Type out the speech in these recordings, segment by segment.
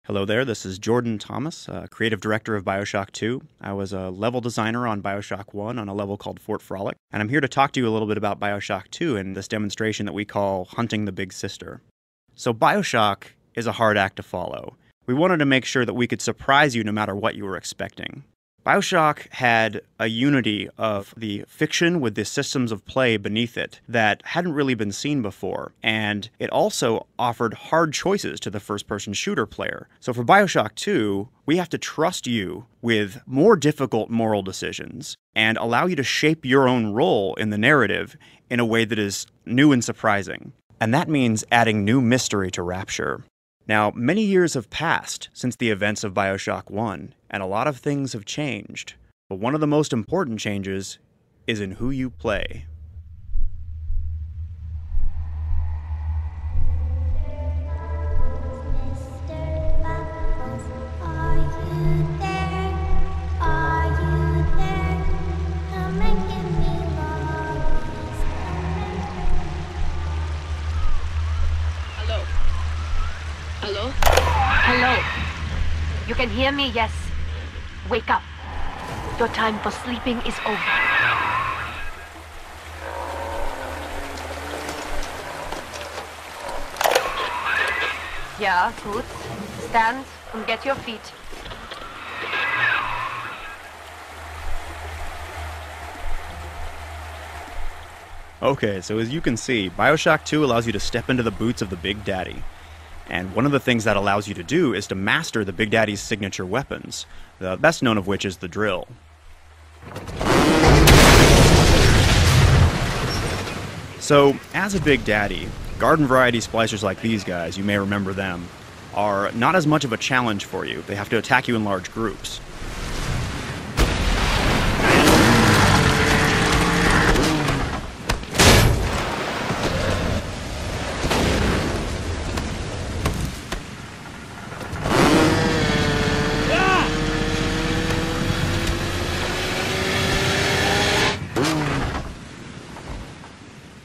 Hello there, this is Jordan Thomas, creative director of Bioshock 2. I was a level designer on Bioshock 1 on a level called Fort Frolic, and I'm here to talk to you a little bit about Bioshock 2 and this demonstration that we call Hunting the Big Sister. So Bioshock is a hard act to follow. We wanted to make sure that we could surprise you no matter what you were expecting. Bioshock had a unity of the fiction with the systems of play beneath it that hadn't really been seen before, and it also offered hard choices to the first-person shooter player. So for Bioshock 2, we have to trust you with more difficult moral decisions and allow you to shape your own role in the narrative in a way that is new and surprising. And that means adding new mystery to Rapture. Now, many years have passed since the events of Bioshock 1, and a lot of things have changed. But one of the most important changes is in who you play. Hello? Hello? You can hear me, yes? Wake up. Your time for sleeping is over. Yeah, good. Stand and get your feet. Okay, so as you can see, Bioshock 2 allows you to step into the boots of the Big Daddy. And one of the things that allows you to do is to master the Big Daddy's signature weapons, the best known of which is the drill. So, as a Big Daddy, garden variety splicers like these guys, you may remember them, are not as much of a challenge for you. They have to attack you in large groups.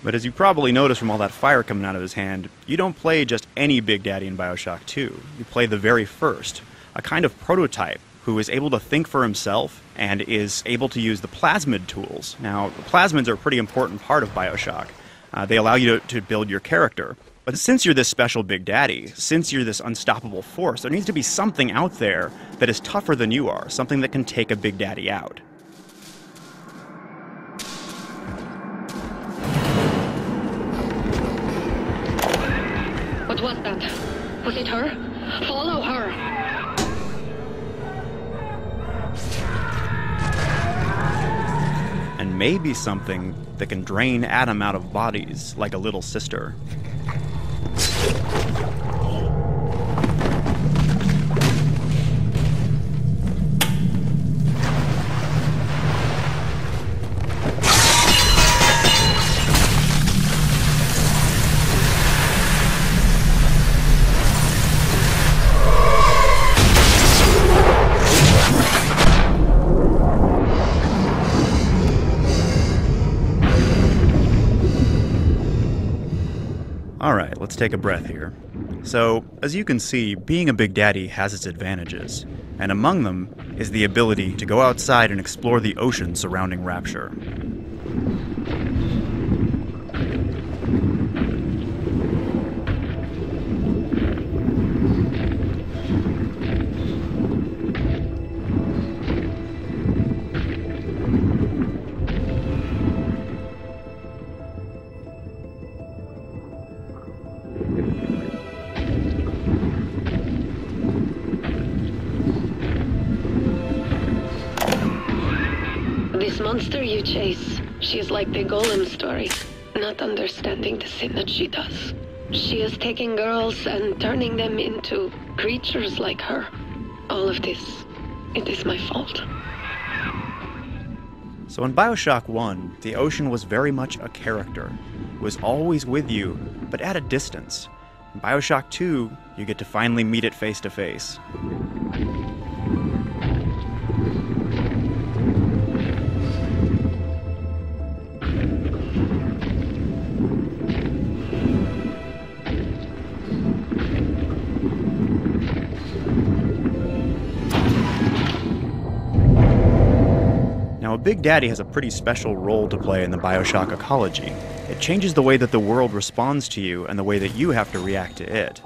But as you probably noticed from all that fire coming out of his hand, you don't play just any Big Daddy in Bioshock 2. You play the very first, a kind of prototype who is able to think for himself and is able to use the plasmid tools. Now, the plasmids are a pretty important part of Bioshock. They allow you to build your character. But since you're this special Big Daddy, since you're this unstoppable force, there needs to be something out there that is tougher than you are, something that can take a Big Daddy out. What was that? Was it her? Follow her! And maybe something that can drain Adam out of bodies like a little sister. Alright, let's take a breath here. So, as you can see, being a Big Daddy has its advantages, and among them is the ability to go outside and explore the ocean surrounding Rapture. This monster you chase, she's like the Golem story, not understanding the sin that she does. She is taking girls and turning them into creatures like her. All of this, it is my fault. So in Bioshock 1, the ocean was very much a character. It was always with you, but at a distance. In Bioshock 2, you get to finally meet it face to face. Big Daddy has a pretty special role to play in the Bioshock ecology. It changes the way that the world responds to you and the way that you have to react to it.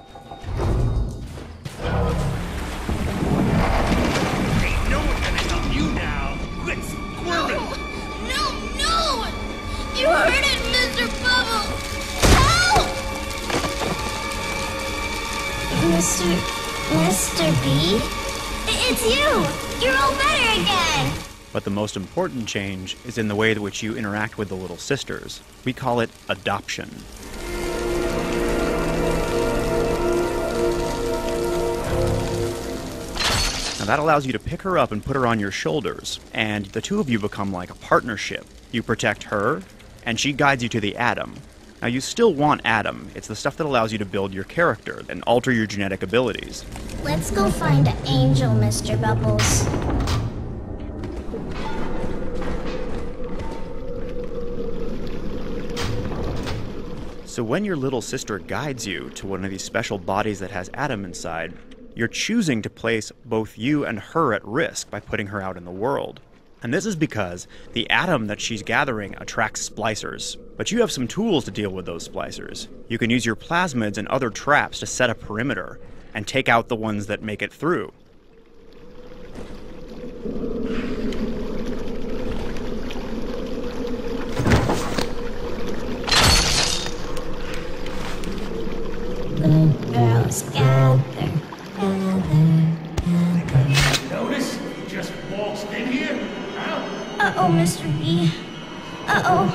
Ain't no one gonna help you now. Quit squirming. No! You heard it, Mr. Bubble! Help! Mr. B? It's you! You're all better again! But the most important change is in the way in which you interact with the little sisters. We call it adoption. Now that allows you to pick her up and put her on your shoulders, and the two of you become like a partnership. You protect her, and she guides you to the Atom. Now you still want Atom. It's the stuff that allows you to build your character and alter your genetic abilities. Let's go find Angel, Mr. Bubbles. So when your little sister guides you to one of these special bodies that has Atom inside, you're choosing to place both you and her at risk by putting her out in the world. And this is because the Atom that she's gathering attracts splicers. But you have some tools to deal with those splicers. You can use your plasmids and other traps to set a perimeter and take out the ones that make it through. The girls gather. Notice you just waltzed in here? Huh? Uh-oh, Mr. B. Uh-oh.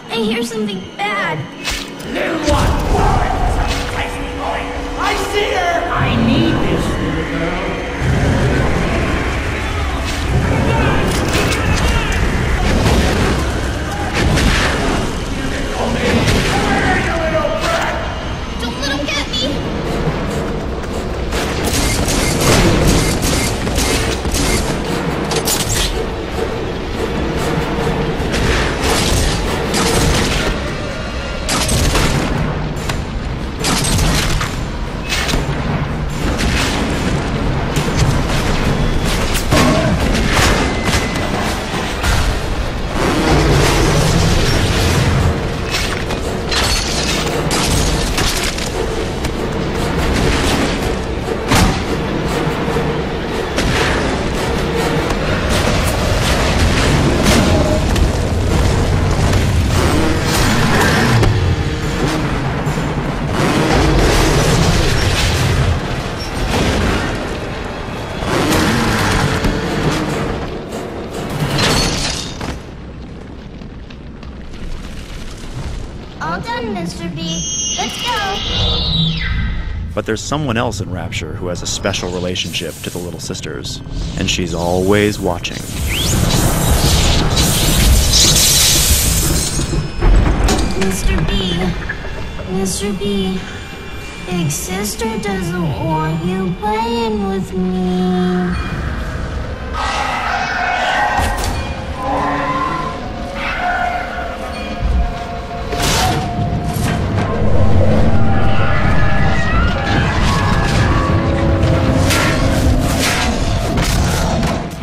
I hear something bad. Little one! I see her! I need this little girl. Don't let him get me! All done, Mr. B. Let's go! But there's someone else in Rapture who has a special relationship to the little sisters, and she's always watching. Mr. B. Mr. B. Big sister doesn't want you playing with me.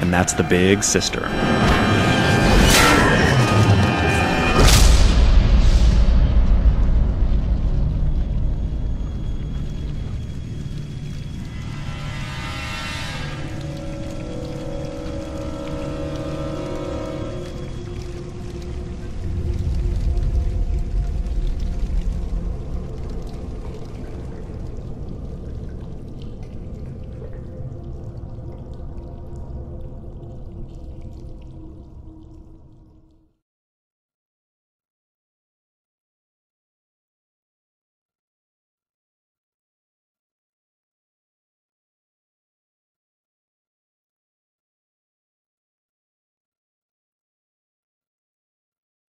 And that's the big sister.